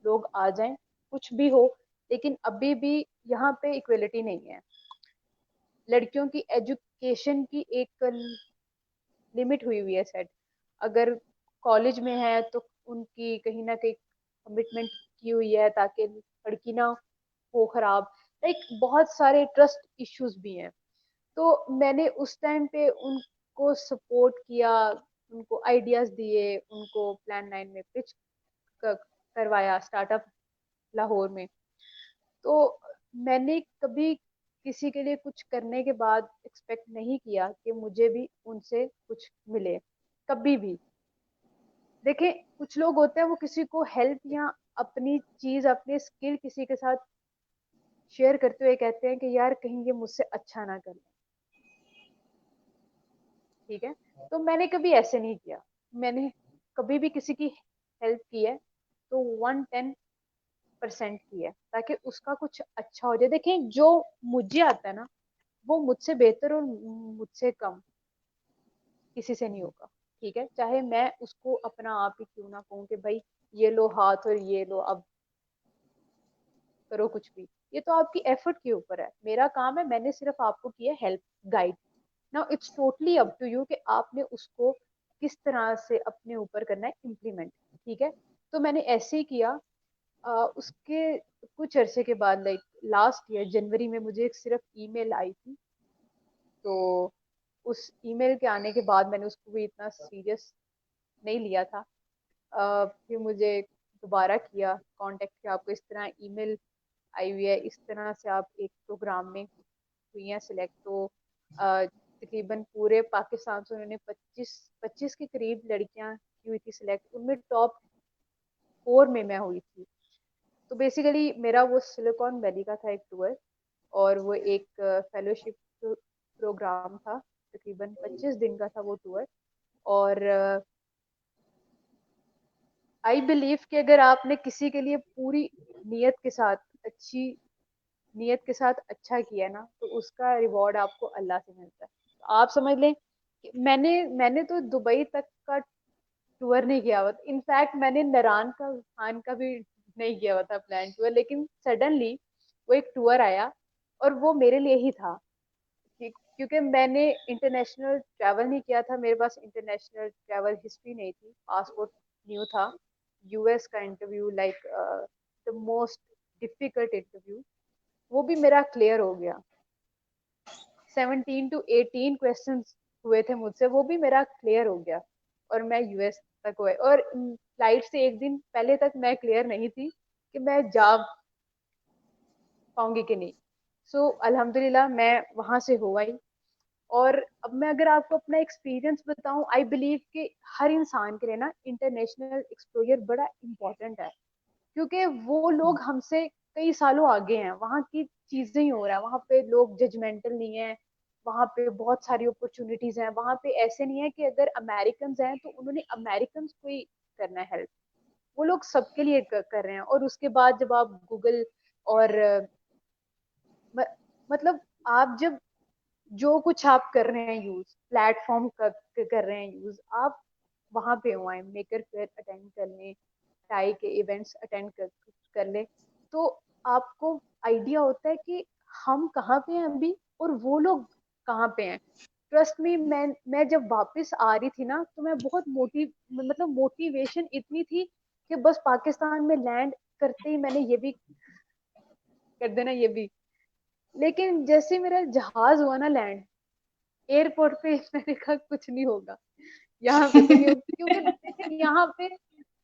लोग आ जाएं, कुछ भी हो, लेकिन अभी भी यहाँ पे इक्वलिटी नहीं है। लड़कियों की एजुकेशन की एक लिमिट हुई हुई है सेट। अगर कॉलेज में है तो उनकी कहीं ना कहीं कमिटमेंट की हुई है ताकि लड़की ना हो खराब। लाइक बहुत सारे ट्रस्ट इश्यूज भी हैं। तो मैंने उस टाइम पे उनको सपोर्ट किया, उनको आइडियाज दिए, उनको प्लान 9 में पिच करवाया स्टार्टअप लाहौर में। तो मैंने कभी किसी के लिए कुछ करने के बाद एक्सपेक्ट नहीं किया कि मुझे भी उनसे कुछ मिले, कभी भी। देखें, कुछ लोग होते हैं वो किसी को हेल्प या अपनी चीज, अपने स्किल किसी के साथ शेयर करते हुए कहते हैं कि यार कहीं ये मुझसे अच्छा ना कर ले। ठीक है, तो मैंने कभी ऐसे नहीं किया। मैंने कभी भी किसी की हेल्प की है तो 110% की है, ताकि उसका कुछ अच्छा हो जाए। देखें, जो मुझे आता है ना, वो मुझसे बेहतर और मुझसे कम किसी से नहीं होगा। ठीक है, चाहे मैं उसको अपना आप ही क्यों ना कहूँ कि भाई ये लो हाथ और ये लो अब करो कुछ भी। ये तो आपकी एफर्ट के ऊपर है, मेरा काम है, मैंने सिर्फ आपको किया help, guide. Now it's totally up to you कि आपने उसको किस तरह से अपने ऊपर करना है इम्प्लीमेंट। ठीक है, तो मैंने ऐसे ही किया। उसके कुछ अरसे के बाद, लाइक लास्ट ईयर जनवरी में, मुझे एक सिर्फ ईमेल आई थी। तो उस ईमेल के आने के बाद मैंने उसको भी इतना सीरियस नहीं लिया था। फिर मुझे दोबारा किया कांटेक्ट किया, आपको इस तरह ईमेल आई हुई है, इस तरह से आप एक प्रोग्राम में हुई हैं सिलेक्ट। तो तकरीबन पूरे पाकिस्तान से उन्होंने 25 के करीब लड़कियां की हुई थी सिलेक्ट, उनमें टॉप 4 में मैं हुई थी। तो बेसिकली मेरा वो सिलिकॉन वैली का था एक टूर, और वो एक फेलोशिप प्रोग्राम था। तकरीबन 25 दिन का था वो टूर। और आई बिलीव कि अगर आपने किसी के लिए पूरी नीयत के साथ अच्छी नीयत के साथ अच्छा किया ना, तो उसका रिवॉर्ड आपको अल्लाह से मिलता है। तो आप समझ लें कि मैंने तो दुबई तक का टूर नहीं किया हुआ। इनफैक्ट मैंने नारायण का खान का भी नहीं किया हुआ था प्लान टूर, लेकिन सडनली वो एक टूर आया और वो मेरे लिए ही था। क्योंकि मैंने इंटरनेशनल ट्रैवल नहीं किया था, मेरे पास इंटरनेशनल ट्रैवल हिस्ट्री नहीं थी, पासपोर्ट न्यू था। यूएस का interview, like the most difficult interview, वो भी मेरा क्लियर हो गया। 17 to 18 क्वेश्चन हुए थे मुझसे, वो भी मेरा क्लियर हो गया और मैं यूएस तक हुए। और फ्लाइट से एक दिन पहले तक मैं क्लियर नहीं थी कि मैं जा पाऊंगी कि नहीं। सो अल्हम्दुलिल्लाह मैं वहां से हो आई। और अब मैं अगर आपको अपना एक्सपीरियंस बताऊं, आई बिलीव कि हर इंसान के लिए ना इंटरनेशनल एक्सपोजर बड़ा इंपॉर्टेंट है। क्योंकि वो लोग हमसे कई सालों आगे हैं, वहाँ की चीजें ही हो रहा है, वहाँ पे लोग जजमेंटल नहीं है, वहाँ पे बहुत सारी अपॉर्चुनिटीज हैं। वहाँ पे ऐसे नहीं है कि अगर अमेरिकन हैं तो उन्होंने अमेरिकन को ही करना है हेल्प, वो लोग सबके लिए कर रहे हैं। और उसके बाद जब आप गूगल और म, मतलब आप जब जो कुछ आप कर रहे हैं यूज, प्लेटफॉर्म कर रहे हैं यूज, आप वहां पे हो आए, मेकर फेयर अटेंड कर लें, टाई के इवेंट्स अटेंड कर ले, तो आपको आइडिया होता है कि हम कहाँ पे हैं अभी और वो लोग कहाँ पे हैं। ट्रस्ट मी, मैं जब वापस आ रही थी ना, तो मैं बहुत मोटिवेशन इतनी थी कि बस पाकिस्तान में लैंड करते ही मैंने ये भी कर देना, ये भी। लेकिन जैसे मेरा जहाज हुआ ना लैंड एयरपोर्ट पे, मैंने कहा कुछ नहीं होगा, यहाँ पे तो नहीं होगा। क्योंकि यहाँ पे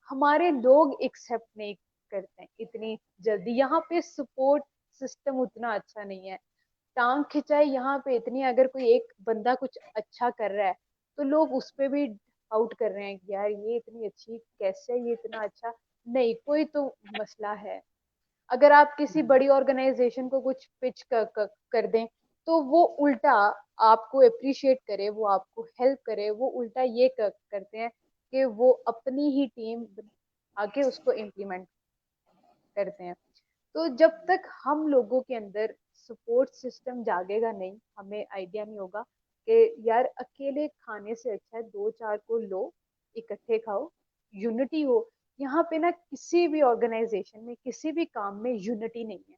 हमारे लोग एक्सेप्ट नहीं करते हैं इतनी जल्दी। यहाँ पे सपोर्ट सिस्टम उतना अच्छा नहीं है। टांग खिंचाई यहाँ पे इतनी, अगर कोई एक बंदा कुछ अच्छा कर रहा है तो लोग उस पे भी आउट कर रहे हैं कि यार ये इतनी अच्छी कैसे, ये इतना अच्छा नहीं, कोई तो मसला है। अगर आप किसी बड़ी ऑर्गेनाइजेशन को कुछ पिच कर दें, तो वो उल्टा आपको अप्रिशिएट करे, वो आपको हेल्प करे, वो उल्टा ये करते हैं कि वो अपनी ही टीम आके उसको इम्प्लीमेंट करते हैं। तो जब तक हम लोगों के अंदर सपोर्ट सिस्टम जागेगा नहीं, हमें आइडिया नहीं होगा कि यार अकेले खाने से अच्छा है दो चार को लो, इकट्ठे खाओ, यूनिटी हो। यहाँ पे ना किसी भी ऑर्गेनाइजेशन में, किसी भी काम में यूनिटी नहीं है।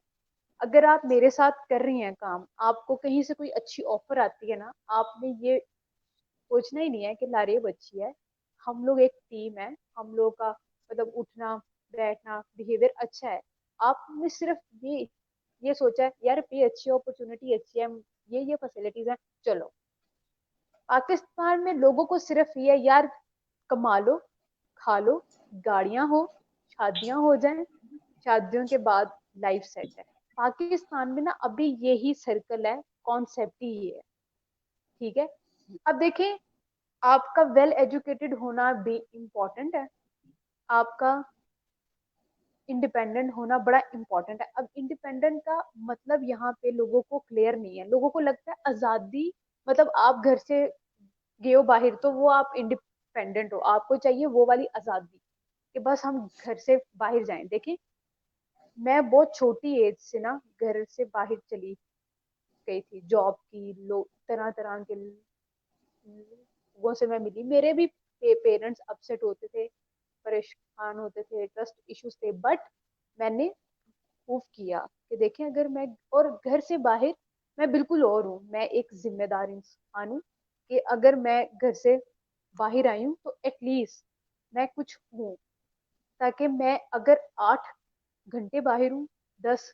अगर आप मेरे साथ कर रही हैं काम, आपको कहीं से कोई अच्छी ऑफर आती है ना, आपने ये सोचना ही नहीं है कि लारेब अच्छी है, हम लोग एक टीम है, हम लोग का उठना बैठना बिहेवियर अच्छा है। आपने सिर्फ ये सोचा है यार पे अच्छी है, अपॉर्चुनिटी अच्छी है, ये फैसिलिटीज है, चलो। पाकिस्तान में लोगों को सिर्फ ये है यार, कमा लो, खा लो, गाड़ियां हो, शादियां हो जाएं, शादियों के बाद लाइफ सेट है। पाकिस्तान में ना अभी यही सर्कल है, कॉन्सेप्ट ही ये है। ठीक है। अब देखें, आपका वेल एजुकेटेड होना भी इम्पोर्टेंट है, आपका इंडिपेंडेंट होना बड़ा इंपॉर्टेंट है। अब इंडिपेंडेंट का मतलब यहाँ पे लोगों को क्लियर नहीं है। लोगों को लगता है आजादी आप घर से गए हो बाहर तो वो आप इंडिपेंडेंट हो, आपको चाहिए वो वाली आजादी कि बस हम घर से बाहर जाएं। देखिए, मैं बहुत छोटी एज से ना घर से बाहर चली गई थी, जॉब की, लोग तरह तरह के लोगों से मैं मिली। मेरे भी पेरेंट्स अपसेट होते थे, परेशान होते थे, ट्रस्ट इश्यूज थे, बट मैंने मूव किया कि देखें अगर मैं, और घर से बाहर मैं बिल्कुल और हूँ, मैं एक जिम्मेदार इंसान हूँ कि अगर मैं घर से बाहर आई हूँ तो एटलीस्ट मैं कुछ हूँ, ताकि मैं अगर 8 घंटे बाहर हूँ, 10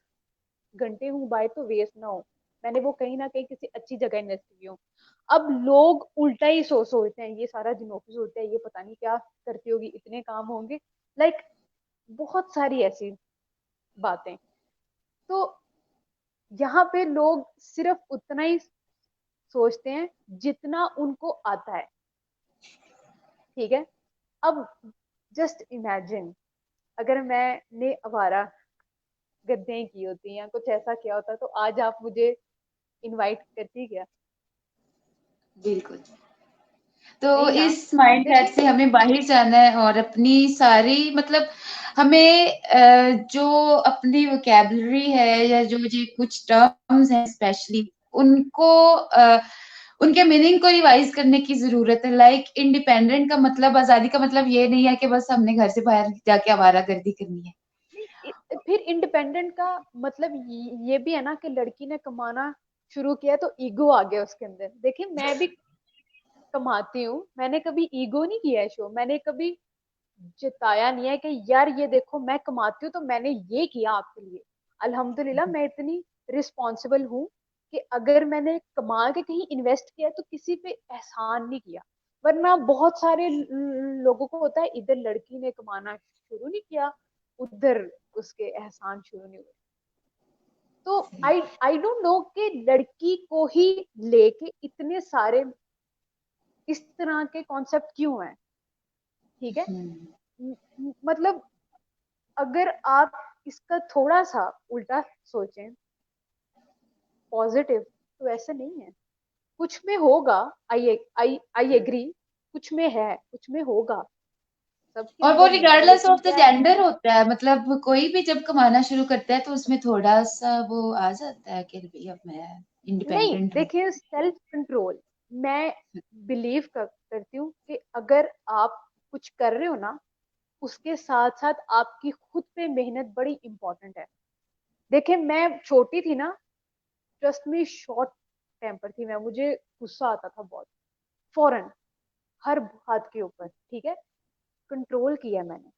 घंटे हूँ बाहर, तो वेस्ट ना हो, मैंने वो कहीं ना कहीं किसी अच्छी जगह इन्वेस्ट की हूँ। अब लोग उल्टा ही सोचते हैं, ये सारा दिन ऑफिस होता है, ये पता नहीं क्या करती होगी, इतने काम होंगे, लाइक बहुत सारी ऐसी बातें। तो यहाँ पे लोग सिर्फ उतना ही सोचते हैं जितना उनको आता है। ठीक है। अब जस्ट इमेजिन, अगर मैंने आवारा गद्दियां की होती या कुछ ऐसा किया होता, तो आज आप मुझे इनवाइट करती क्या? बिल्कुल। तो नहीं ना, इस माइंडसेट देखिए से हमें बाहर जाना है और अपनी सारी मतलब हमें जो अपनी वोकेबलरी है या जो जो कुछ टर्म्स हैं स्पेशली उनको उनके मीनिंग को रिवाइज करने की जरूरत है। लाइक इंडिपेंडेंट का मतलब, आजादी का मतलब ये नहीं है कि बस हमने घर से बाहर जाके आवारागर्दी करनी है। नहीं, फिर इंडिपेंडेंट का मतलब ये भी है ना कि लड़की ने कमाना शुरू किया तो ईगो आ गया उसके अंदर। देखिए मैं भी कमाती हूँ, मैंने कभी ईगो नहीं किया है शो, मैंने कभी जताया नहीं है कि यार ये देखो मैं कमाती हूँ तो मैंने ये किया आपके लिए। अल्हम्दुलिल्लाह मैं इतनी रिस्पॉन्सिबल हूँ कि अगर मैंने कमा के कहीं इन्वेस्ट किया तो किसी पे एहसान नहीं किया। वरना बहुत सारे लोगों को होता है, इधर लड़की ने कमाना शुरू नहीं किया, उधर उसके एहसान शुरू नहीं हुए। तो आई डोंट नो कि लड़की को ही लेके इतने सारे इस तरह के कॉन्सेप्ट क्यों हैं। ठीक है, मतलब अगर आप इसका थोड़ा सा उल्टा सोचें, पॉजिटिव, तो ऐसा नहीं है। कुछ में होगा, आई एग्री, कुछ में है, कुछ में होगा, सबके और वो अंदर नहीं है, रिगार्डलेस लेकिन ऑफ द क्या है। जेंडर होता है, मतलब कोई भी जब कमाना शुरू करता है तो उसमें थोड़ा सा वो आ जाता है कि भैया मैं नहीं इंडिपेंडेंट हूँ। देखिए, सेल्फ कंट्रोल, मैं बिलीव करती हूँ कि अगर आप कुछ कर रहे हो ना, उसके साथ साथ आपकी खुद पे मेहनत बड़ी इंपॉर्टेंट है। देखिए मैं छोटी थी ना, ट्रस्ट में शॉर्ट टेम्पर थी मैं, मुझे गुस्सा आता था बहुत, फौरन, हर बात के ऊपर। ठीक है, कंट्रोल किया मैंने।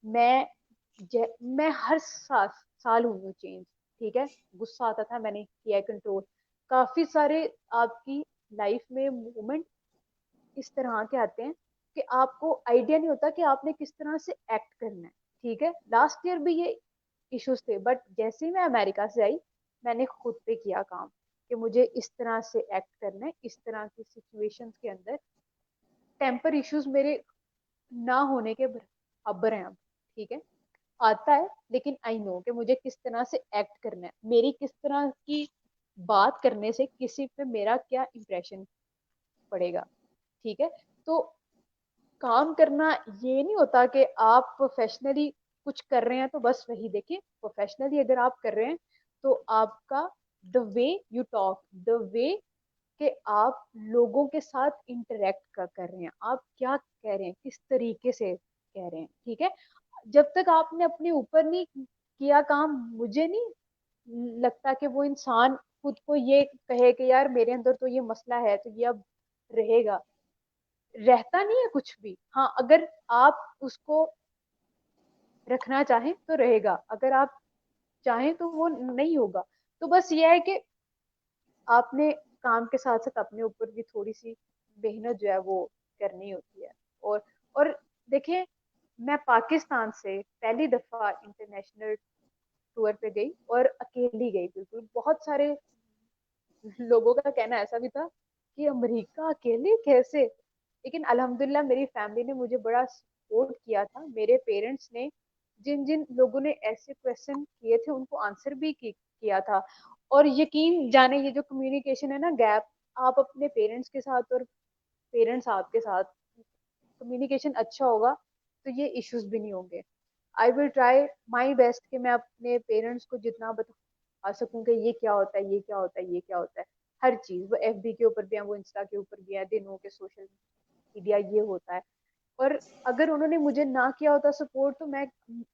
मैं मैं हर साल हुई हूँ चेंज। ठीक है, गुस्सा आता था, मैंने किया है कंट्रोल। काफी सारे आपकी लाइफ में मोमेंट इस तरह के आते हैं कि आपको आइडिया नहीं होता कि आपने किस तरह से एक्ट करना है। ठीक है, लास्ट ईयर भी ये इश्यूज थे, बट जैसे ही मैं अमेरिका से आई, मैंने खुद पे किया काम कि मुझे इस तरह से एक्ट करना है, इस तरह की सिचुएशंस के अंदर। टेम्पर इश्यूज मेरे ना होने के बराबर हैं अब। ठीक है, आता है, लेकिन आई नो कि मुझे किस तरह से एक्ट करना है, मेरी किस तरह की बात करने से किसी पे मेरा क्या इंप्रेशन पड़ेगा। ठीक है, तो काम करना ये नहीं होता कि आप प्रोफेशनली कुछ कर रहे हैं तो बस वही देखिए। प्रोफेशनली अगर आप कर रहे हैं तो आपका the way you talk, the way कि आप लोगों के साथ इंटरेक्ट कर रहे हैं, आप क्या कह रहे हैं, किस तरीके से कह रहे हैं। ठीक है, जब तक आपने अपने ऊपर नहीं किया काम, मुझे नहीं लगता कि वो इंसान खुद को ये कहे कि यार मेरे अंदर तो ये मसला है तो ये अब रहेगा। रहता नहीं है कुछ भी। हाँ, अगर आप उसको रखना चाहें तो रहेगा, अगर आप चाहें तो वो नहीं होगा। तो बस ये है कि आपने काम के साथ साथ अपने ऊपर भी थोड़ी सी मेहनत जो है वो करनी होती है। और देखिए, मैं पाकिस्तान से पहली दफा इंटरनेशनल टूर पे गई और अकेली गई। बिल्कुल, बहुत सारे लोगों का कहना ऐसा भी था कि अमेरिका अकेले कैसे, लेकिन अल्हम्दुलिल्लाह मेरी फैमिली ने मुझे बड़ा सपोर्ट किया था। मेरे पेरेंट्स ने जिन जिन लोगों ने ऐसे क्वेश्चन किए थे उनको आंसर भी किया था। और यकीन जाने, ये जो कम्युनिकेशन है ना गैप, आप अपने पेरेंट्स के साथ और पेरेंट्स आपके साथ कम्युनिकेशन अच्छा होगा तो ये इश्यूज भी नहीं होंगे। I will try my best कि मैं अपने पेरेंट्स को जितना बता सकूं कि ये क्या होता है, ये क्या होता है, ये क्या होता है। हर चीज, वो एफबी के ऊपर भी है, वो इंस्टा के ऊपर भी है, दिनों के सोशल मीडिया ये होता है। और अगर उन्होंने मुझे ना किया होता सपोर्ट तो मैं,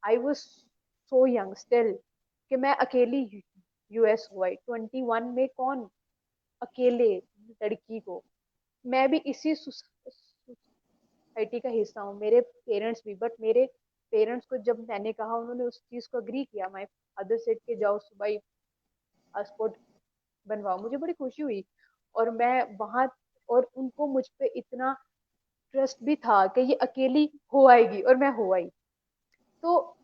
I was so young still, कि मैं अकेली यूएस हुआ 21 में, कौन अकेले लड़की को। मैं भी इसी सोसाइटी का हिस्सा हूँ, मेरे पेरेंट्स भी, बट मेरे पेरेंट्स को जब मैंने कहा उन्होंने उस चीज को अग्री किया। माई फादर सेड के जाओ सुबह ही पासपोर्ट बनवाओ, मुझे बड़ी खुशी हुई। और मैं वहां, और उनको मुझ पे इतना ट्रस्ट भी था कि ये अकेली हो आएगी, और मैं हो आई। तो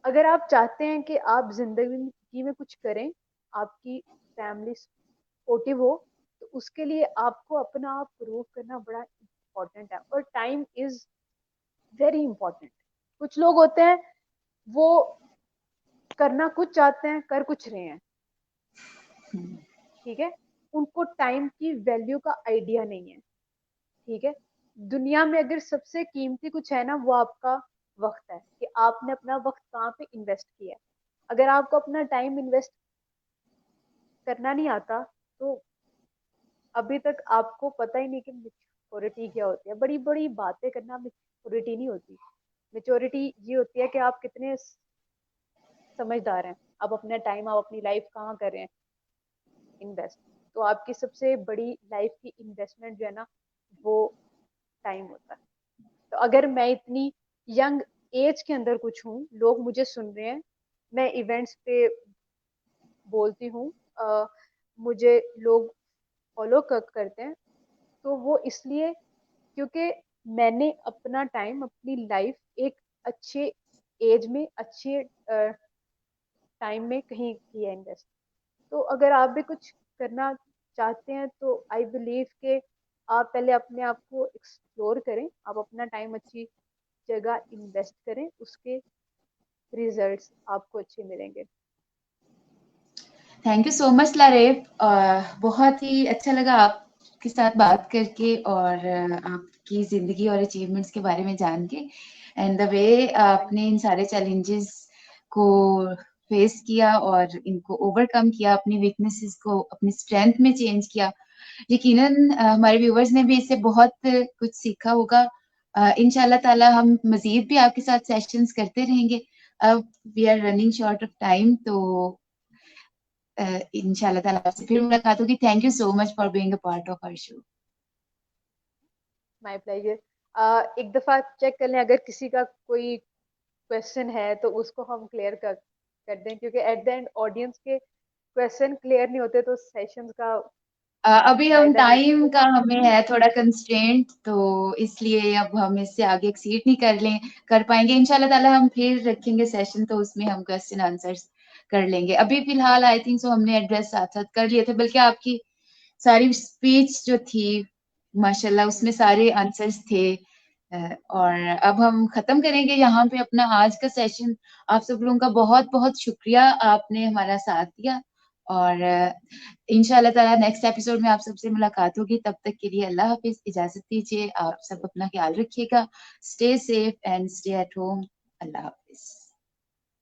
अगर आप चाहते हैं कि आप जिंदगी में कुछ करें, आपकी फैमिली सपोर्टिव हो, तो उसके लिए आपको अपना आप प्रूव करना बड़ा इम्पोर्टेंट है, और टाइम इज वेरी इंपॉर्टेंट। कुछ लोग होते हैं वो करना कुछ चाहते हैं, कर कुछ रहे हैं। ठीक है, उनको टाइम की वैल्यू का आइडिया नहीं है। ठीक है। दुनिया में अगर सबसे कीमती कुछ है ना, वो आपका वक्त है, कि आपने अपना वक्त कहाँ पे इन्वेस्ट किया है। अगर आपको अपना टाइम इन्वेस्ट करना नहीं आता, तो अभी तक आपको पता ही नहीं कि मेच्योरिटी क्या होती है। बड़ी बड़ी बातें करना मेच्योरिटी नहीं होती। मेच्योरिटी ये होती है कि आप कितने समझदार हैं, आप अपना टाइम, आप अपनी लाइफ कहाँ कर रहे हैं इन्वेस्ट। तो आपकी सबसे बड़ी लाइफ की इन्वेस्टमेंट जो है ना, वो टाइम होता है। तो अगर मैं इतनी यंग एज के अंदर कुछ हूँ, लोग मुझे सुन रहे हैं, मैं इवेंट्स पे बोलती हूँ, मुझे लोग फॉलो करते हैं, तो वो इसलिए क्योंकि मैंने अपना टाइम, अपनी लाइफ एक अच्छे एज में, अच्छे टाइम में कहीं किया इन्वेस्ट। तो अगर आप भी कुछ करना चाहते हैं, तो आई बिलीव के आप पहले अपने आप को एक्सप्लोर करें, आप अपना टाइम अच्छी जगह इन्वेस्ट करें, उसके रिजल्ट्स आपको अच्छे मिलेंगे। Thank you so much Laraib, बहुत ही अच्छा लगा आपके साथ बात करके और आपकी जिंदगी और अचीवमेंट्स के बारे में जान के, एंड द वे थैंक आपने इन सारे चैलेंजेस को फेस किया और इनको ओवरकम किया, अपनी वीकनेसेस को अपनी स्ट्रेंथ में चेंज किया। यकीनन हमारे व्यूवर्स ने भी इससे बहुत कुछ सीखा होगा। इंशाल्लाह ताला हम मजीद भी आपके साथ सेशंस करते रहेंगे। अब we are running short of time, तो इंशाल्लाह ताला आपसे फिर मुलाकात होगी। Thank you so much for being a part of our show. My pleasure. एक दफा चेक कर लें, अगर किसी का कोई क्वेश्चन है तो उसको हम क्लियर कर दें, क्योंकि एट द एंड ऑडियंस के क्वेश्चन क्लियर नहीं होते तो सेशंस का अभी हम फायदा नहीं होता। टाइम तो का हमें है थोड़ा कंस्ट्रेंट, तो इसलिए अब हम इससे आगे एक्सीड नहीं कर पाएंगे। इंशाल्लाह ताला हम फिर रखेंगे सेशन, तो उसमें हम क्वेश्चन आंसर्स कर लेंगे। अभी फिलहाल आई थिंक सो हमने एड्रेस साथ साथ कर लिए थे, बल्कि आपकी सारी स्पीच जो थी माशाल्लाह उसमें हम्म। सारे आंसर्स थे। और अब हम खत्म करेंगे यहाँ पे अपना आज का सेशन। आप सब लोगों का बहुत बहुत शुक्रिया, आपने हमारा साथ दिया। और इंशाल्लाह ताला नेक्स्ट एपिसोड में आप सबसे मुलाकात होगी। तब तक के लिए अल्लाह हाफिज, इजाजत दीजिए। आप सब अपना ख्याल रखिएगा। Stay safe and stay at home. Allah Hafiz.